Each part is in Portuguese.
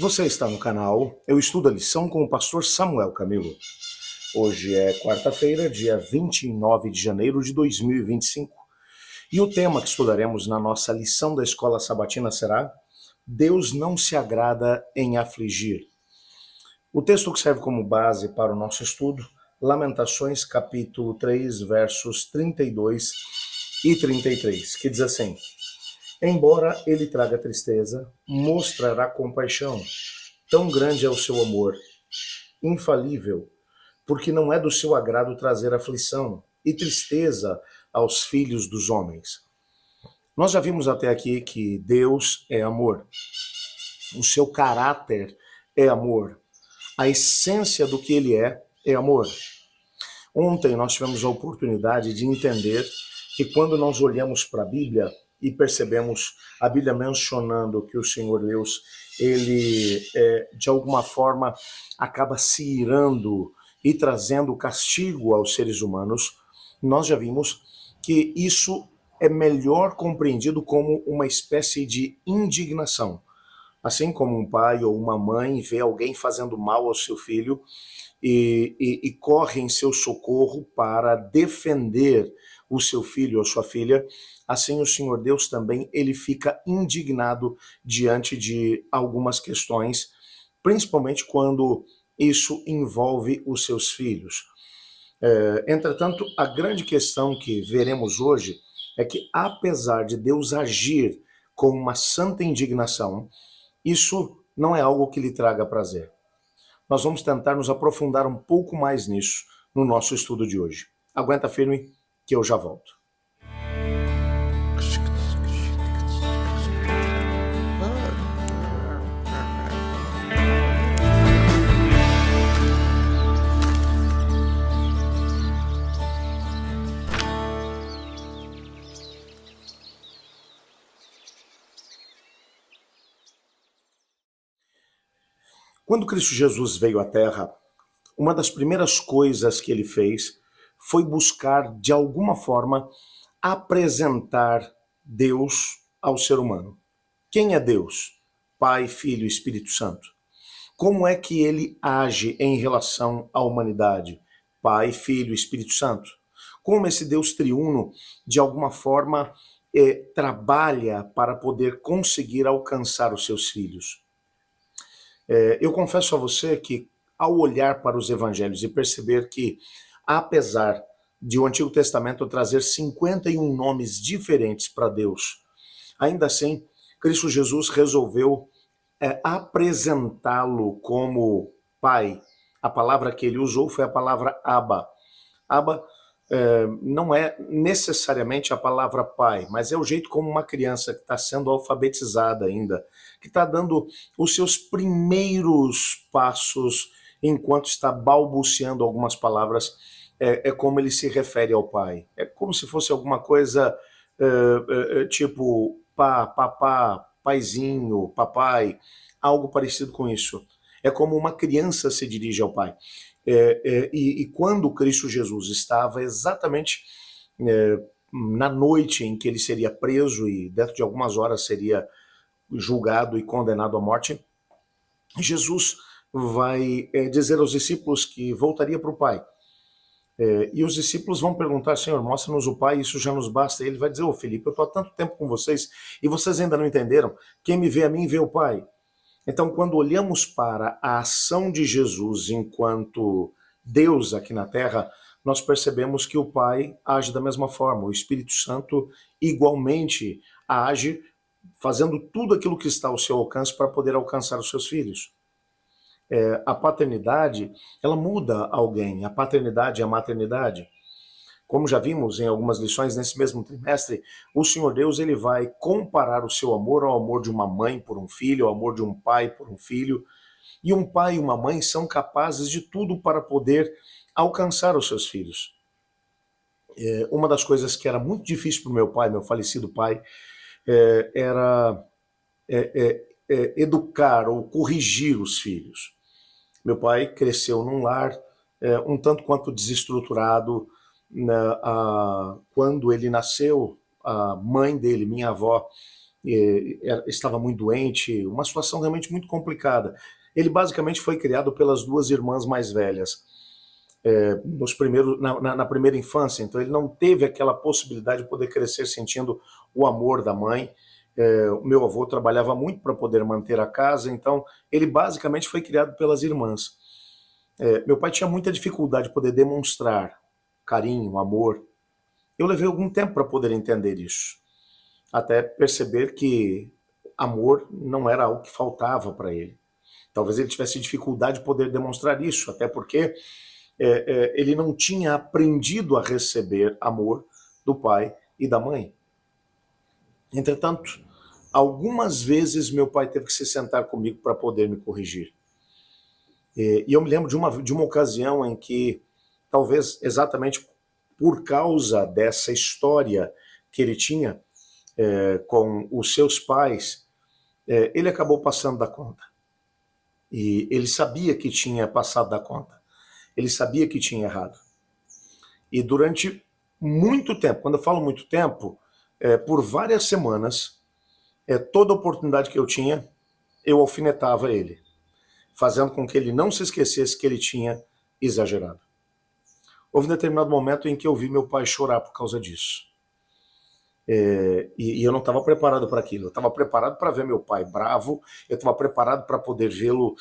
Você está no canal Eu Estudo a Lição com o pastor Samuel Camilo. Hoje é quarta-feira, dia 29 de janeiro de 2025. E o tema que estudaremos na nossa lição da Escola Sabatina será Deus não se agrada em afligir. O texto que serve como base para o nosso estudo, Lamentações capítulo 3, versos 32 e 33, que diz assim: Embora ele traga tristeza, mostrará compaixão. Tão grande é o seu amor, infalível, porque não é do seu agrado trazer aflição e tristeza aos filhos dos homens. Nós já vimos até aqui que Deus é amor. O seu caráter é amor. A essência do que ele é amor. Ontem nós tivemos a oportunidade de entender que quando nós olhamos para a Bíblia e percebemos a Bíblia mencionando que o Senhor Deus, ele de alguma forma acaba se irando e trazendo castigo aos seres humanos, nós já vimos que isso é melhor compreendido como uma espécie de indignação. Assim como um pai ou uma mãe vê alguém fazendo mal ao seu filho, e corre em seu socorro para defender o seu filho ou sua filha, assim o Senhor Deus também ele fica indignado diante de algumas questões, principalmente quando isso envolve os seus filhos. Entretanto, a grande questão que veremos hoje é que, apesar de Deus agir com uma santa indignação, isso não é algo que lhe traga prazer. Nós vamos tentar nos aprofundar um pouco mais nisso no nosso estudo de hoje. Aguenta firme que eu já volto. Quando Cristo Jesus veio à Terra, uma das primeiras coisas que ele fez foi buscar, de alguma forma, apresentar Deus ao ser humano. Quem é Deus? Pai, Filho e Espírito Santo. Como é que ele age em relação à humanidade? Pai, Filho e Espírito Santo. Como esse Deus triuno, de alguma forma, trabalha para poder conseguir alcançar os seus filhos. Eu confesso a você que, ao olhar para os evangelhos e perceber que, apesar de o Antigo Testamento trazer 51 nomes diferentes para Deus, ainda assim, Cristo Jesus resolveu apresentá-lo como Pai. A palavra que ele usou foi a palavra Abba. Abba não é necessariamente a palavra pai, mas é o jeito como uma criança que está sendo alfabetizada ainda, que está dando os seus primeiros passos enquanto está balbuciando algumas palavras, é como ele se refere ao pai. É como se fosse alguma coisa tipo pá, papá, paizinho, papai, algo parecido com isso. É como uma criança se dirige ao pai. E quando Cristo Jesus estava exatamente na noite em que ele seria preso e dentro de algumas horas seria julgado e condenado à morte, Jesus vai dizer aos discípulos que voltaria para o Pai. E os discípulos vão perguntar: Senhor, mostra-nos o Pai, isso já nos basta. E ele vai dizer: ô Felipe, eu estou há tanto tempo com vocês e vocês ainda não entenderam. Quem me vê a mim, vê o Pai. Então, quando olhamos para a ação de Jesus enquanto Deus aqui na Terra, nós percebemos que o Pai age da mesma forma. O Espírito Santo igualmente age, fazendo tudo aquilo que está ao seu alcance para poder alcançar os seus filhos. A paternidade, ela muda alguém. A paternidade e a maternidade. Como já vimos em algumas lições nesse mesmo trimestre, o Senhor Deus ele vai comparar o seu amor ao amor de uma mãe por um filho, ao amor de um pai por um filho. E um pai e uma mãe são capazes de tudo para poder alcançar os seus filhos. Uma das coisas que era muito difícil para o meu pai, meu falecido pai, era educar ou corrigir os filhos. Meu pai cresceu num lar um tanto quanto desestruturado. Quando ele nasceu, a mãe dele, minha avó, estava muito doente, uma situação realmente muito complicada. Ele basicamente foi criado pelas duas irmãs mais velhas, na primeira infância, então ele não teve aquela possibilidade de poder crescer sentindo o amor da mãe. O meu avô trabalhava muito para poder manter a casa, então ele basicamente foi criado pelas irmãs. Meu pai tinha muita dificuldade de poder demonstrar carinho, amor. Eu levei algum tempo para poder entender isso, até perceber que amor não era algo que faltava para ele. Talvez ele tivesse dificuldade de poder demonstrar isso, até porque ele não tinha aprendido a receber amor do pai e da mãe. Entretanto, algumas vezes meu pai teve que se sentar comigo para poder me corrigir. E eu me lembro de uma ocasião em que, talvez exatamente por causa dessa história que ele tinha com os seus pais, ele acabou passando da conta. E ele sabia que tinha passado da conta. Ele sabia que tinha errado. E durante muito tempo, quando eu falo muito tempo, por várias semanas, toda oportunidade que eu tinha, eu alfinetava ele, fazendo com que ele não se esquecesse que ele tinha exagerado. Houve um determinado momento em que eu vi meu pai chorar por causa disso. E eu não estava preparado para aquilo. Eu estava preparado para ver meu pai bravo, eu estava preparado para poder vê-lo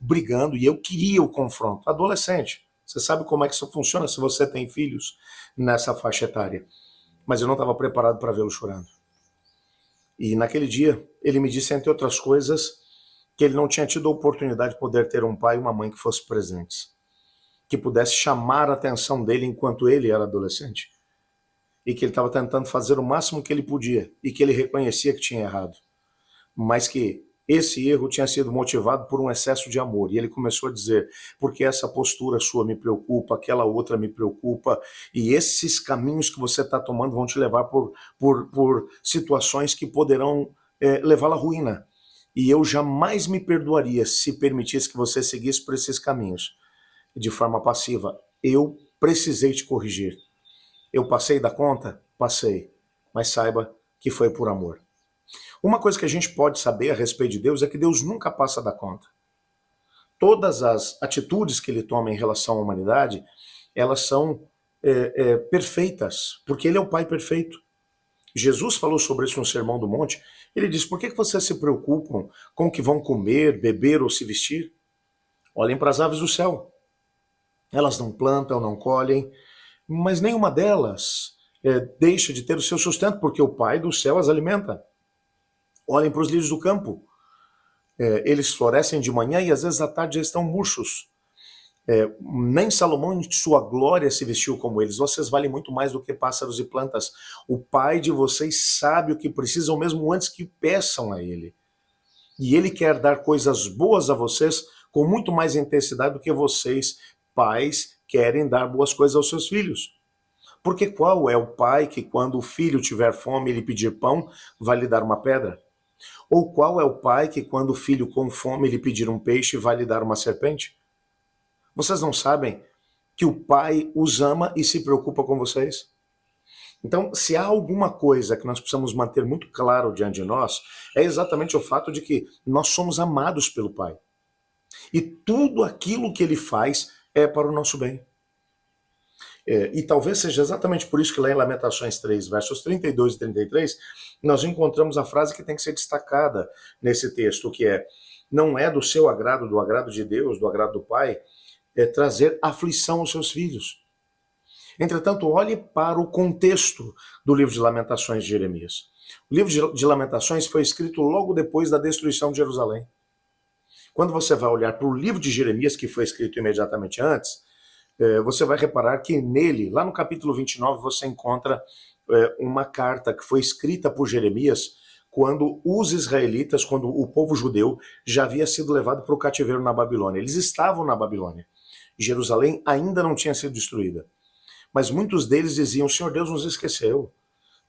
brigando, e eu queria o confronto. Adolescente, você sabe como é que isso funciona se você tem filhos nessa faixa etária. Mas eu não estava preparado para vê-lo chorando. E naquele dia, ele me disse, entre outras coisas, que ele não tinha tido a oportunidade de poder ter um pai e uma mãe que fossem presentes, que pudesse chamar a atenção dele enquanto ele era adolescente. E que ele estava tentando fazer o máximo que ele podia, e que ele reconhecia que tinha errado, mas que esse erro tinha sido motivado por um excesso de amor. E ele começou a dizer, porque essa postura sua me preocupa, aquela outra me preocupa, e esses caminhos que você está tomando vão te levar por situações que poderão levá-la à ruína. E eu jamais me perdoaria se permitisse que você seguisse por esses caminhos de forma passiva. Eu precisei te corrigir. Eu passei da conta? Passei. Mas saiba que foi por amor. Uma coisa que a gente pode saber a respeito de Deus é que Deus nunca passa da conta. Todas as atitudes que ele toma em relação à humanidade, elas são perfeitas, porque ele é o Pai perfeito. Jesus falou sobre isso no Sermão do Monte. Ele disse, por que vocês se preocupam com o que vão comer, beber ou se vestir? Olhem para as aves do céu. Elas não plantam, não colhem, mas nenhuma delas deixa de ter o seu sustento, porque o Pai do céu as alimenta. Olhem para os lírios do campo. Eles florescem de manhã e às vezes à tarde já estão murchos. Nem Salomão em sua glória se vestiu como eles. Vocês valem muito mais do que pássaros e plantas. O Pai de vocês sabe o que precisam mesmo antes que peçam a Ele. E Ele quer dar coisas boas a vocês com muito mais intensidade do que vocês, pais, querem dar boas coisas aos seus filhos. Porque qual é o pai que, quando o filho tiver fome e lhe pedir pão, vai lhe dar uma pedra? Ou qual é o pai que, quando o filho com fome lhe pedir um peixe, vai lhe dar uma serpente? Vocês não sabem que o pai os ama e se preocupa com vocês? Então, se há alguma coisa que nós precisamos manter muito claro diante de nós, é exatamente o fato de que nós somos amados pelo Pai. E tudo aquilo que ele faz é para o nosso bem. E talvez seja exatamente por isso que lá em Lamentações 3, versos 32 e 33, nós encontramos a frase que tem que ser destacada nesse texto, que é, não é do seu agrado, do agrado de Deus, do agrado do Pai, trazer aflição aos seus filhos. Entretanto, olhe para o contexto do livro de Lamentações de Jeremias. O livro de Lamentações foi escrito logo depois da destruição de Jerusalém. Quando você vai olhar para o livro de Jeremias, que foi escrito imediatamente antes, você vai reparar que nele, lá no capítulo 29, você encontra uma carta que foi escrita por Jeremias quando os israelitas, quando o povo judeu já havia sido levado para o cativeiro na Babilônia. Eles estavam na Babilônia. Jerusalém ainda não tinha sido destruída. Mas muitos deles diziam, Senhor Deus nos esqueceu.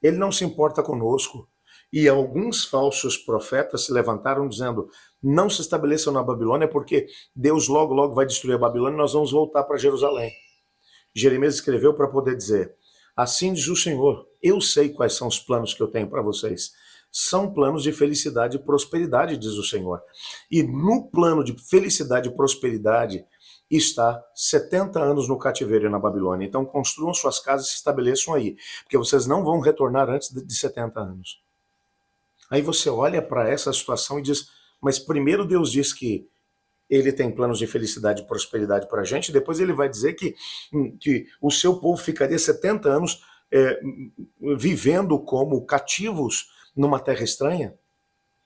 Ele não se importa conosco. E alguns falsos profetas se levantaram dizendo, não se estabeleçam na Babilônia porque Deus logo, logo vai destruir a Babilônia e nós vamos voltar para Jerusalém. Jeremias escreveu para poder dizer, Assim diz o Senhor, eu sei quais são os planos que eu tenho para vocês. São planos de felicidade e prosperidade, diz o Senhor. E no plano de felicidade e prosperidade está 70 anos no cativeiro na Babilônia. Então construam suas casas e se estabeleçam aí, porque vocês não vão retornar antes de 70 anos. Aí você olha para essa situação e diz, mas primeiro Deus diz que ele tem planos de felicidade e prosperidade para a gente, depois ele vai dizer que o seu povo ficaria 70 anos vivendo como cativos numa terra estranha.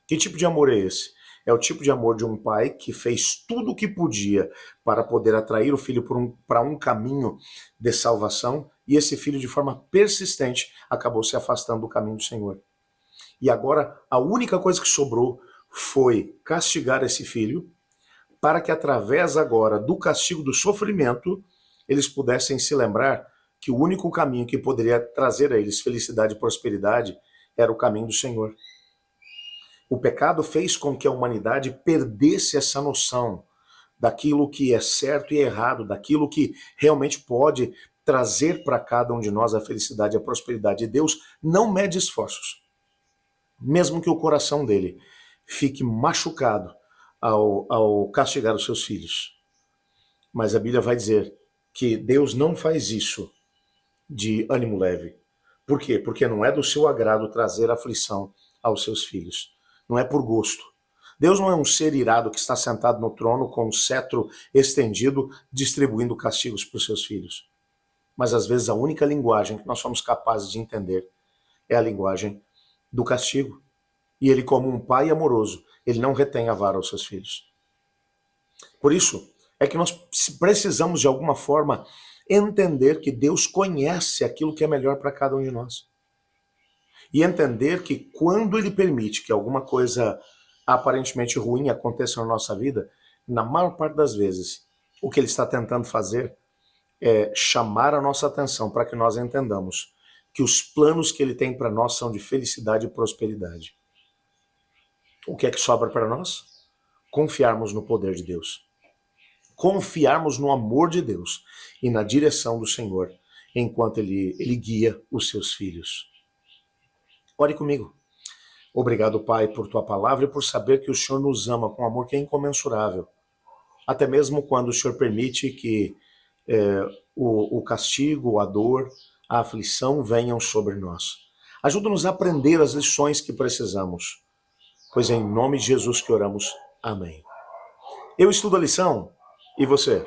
Que tipo de amor é esse? É o tipo de amor de um pai que fez tudo o que podia para poder atrair o filho para um caminho de salvação, e esse filho, de forma persistente, acabou se afastando do caminho do Senhor. E agora, a única coisa que sobrou foi castigar esse filho, para que através agora do castigo do sofrimento, eles pudessem se lembrar que o único caminho que poderia trazer a eles felicidade e prosperidade era o caminho do Senhor. O pecado fez com que a humanidade perdesse essa noção daquilo que é certo e errado, daquilo que realmente pode trazer para cada um de nós a felicidade e a prosperidade. E Deus não mede esforços. Mesmo que o coração dele fique machucado ao castigar os seus filhos. Mas a Bíblia vai dizer que Deus não faz isso de ânimo leve. Por quê? Porque não é do seu agrado trazer aflição aos seus filhos. Não é por gosto. Deus não é um ser irado que está sentado no trono com um cetro estendido, distribuindo castigos para os seus filhos. Mas às vezes a única linguagem que nós somos capazes de entender é a linguagem do castigo. E ele, como um pai amoroso, ele não retém a vara aos seus filhos. Por isso é que nós precisamos, de alguma forma, entender que Deus conhece aquilo que é melhor para cada um de nós. E entender que quando ele permite que alguma coisa aparentemente ruim aconteça na nossa vida, na maior parte das vezes, o que ele está tentando fazer é chamar a nossa atenção para que nós entendamos que os planos que ele tem para nós são de felicidade e prosperidade. O que é que sobra para nós? Confiarmos no poder de Deus. Confiarmos no amor de Deus e na direção do Senhor, enquanto ele guia os seus filhos. Ore comigo. Obrigado, Pai, por tua palavra e por saber que o Senhor nos ama com amor que é incomensurável. Até mesmo quando o Senhor permite que o castigo, a dor, a aflição venham sobre nós. Ajuda-nos a aprender as lições que precisamos. Pois é em nome de Jesus que oramos. Amém. Eu estudo a lição e você?